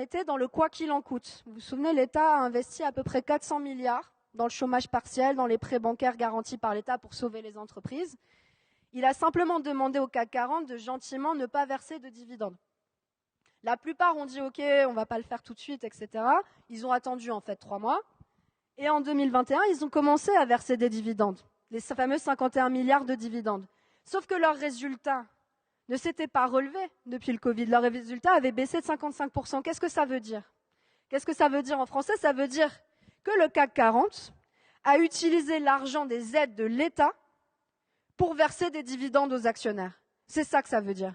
était dans le quoi qu'il en coûte. Vous vous souvenez, l'État a investi à peu près 400 milliards dans le chômage partiel, dans les prêts bancaires garantis par l'État pour sauver les entreprises. Il a simplement demandé au CAC 40 de gentiment ne pas verser de dividendes. La plupart ont dit OK, on ne va pas le faire tout de suite, etc. Ils ont attendu en fait 3 mois. Et en 2021, ils ont commencé à verser des dividendes, les fameux 51 milliards de dividendes. Sauf que leurs résultats ne s'étaient pas relevés depuis le Covid. Leurs résultats avaient baissé de 55%. Qu'est-ce que ça veut dire? Qu'est-ce que ça veut dire en français? Ça veut dire que le CAC 40 a utilisé l'argent des aides de l'État pour verser des dividendes aux actionnaires. C'est ça que ça veut dire.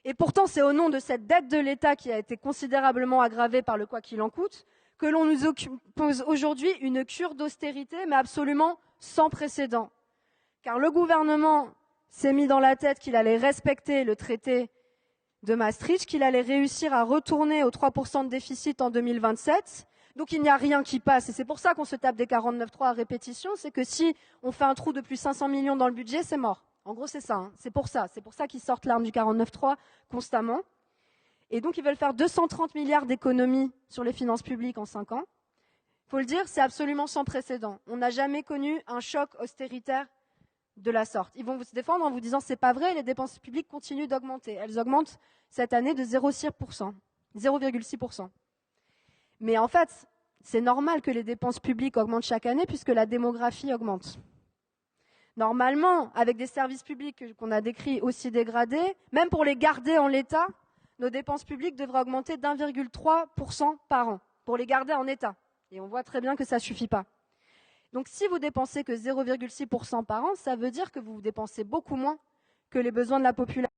Et pourtant, c'est au nom de cette dette de l'État qui a été considérablement aggravée par le quoi qu'il en coûte que l'on nous oppose aujourd'hui une cure d'austérité, mais absolument sans précédent. Car le gouvernement s'est mis dans la tête qu'il allait respecter le traité de Maastricht, qu'il allait réussir à retourner aux 3% de déficit en 2027. Donc il n'y a rien qui passe. Et c'est pour ça qu'on se tape des 49.3 à répétition. C'est que si on fait un trou de plus 500 millions dans le budget, c'est mort. En gros, c'est ça. Hein. C'est pour ça qu'ils sortent l'arme du 49.3 constamment. Et donc, ils veulent faire 230 milliards d'économies sur les finances publiques en 5 ans. Il faut le dire, c'est absolument sans précédent. On n'a jamais connu un choc austéritaire de la sorte. Ils vont se défendre en vous disant c'est pas vrai, les dépenses publiques continuent d'augmenter. Elles augmentent cette année de 0,6%. Mais en fait, c'est normal que les dépenses publiques augmentent chaque année puisque la démographie augmente. Normalement, avec des services publics qu'on a décrits aussi dégradés, même pour les garder en l'état, nos dépenses publiques devraient augmenter d'1,3% par an, pour les garder en état. Et on voit très bien que ça ne suffit pas. Donc si vous dépensez que 0,6% par an, ça veut dire que vous dépensez beaucoup moins que les besoins de la population.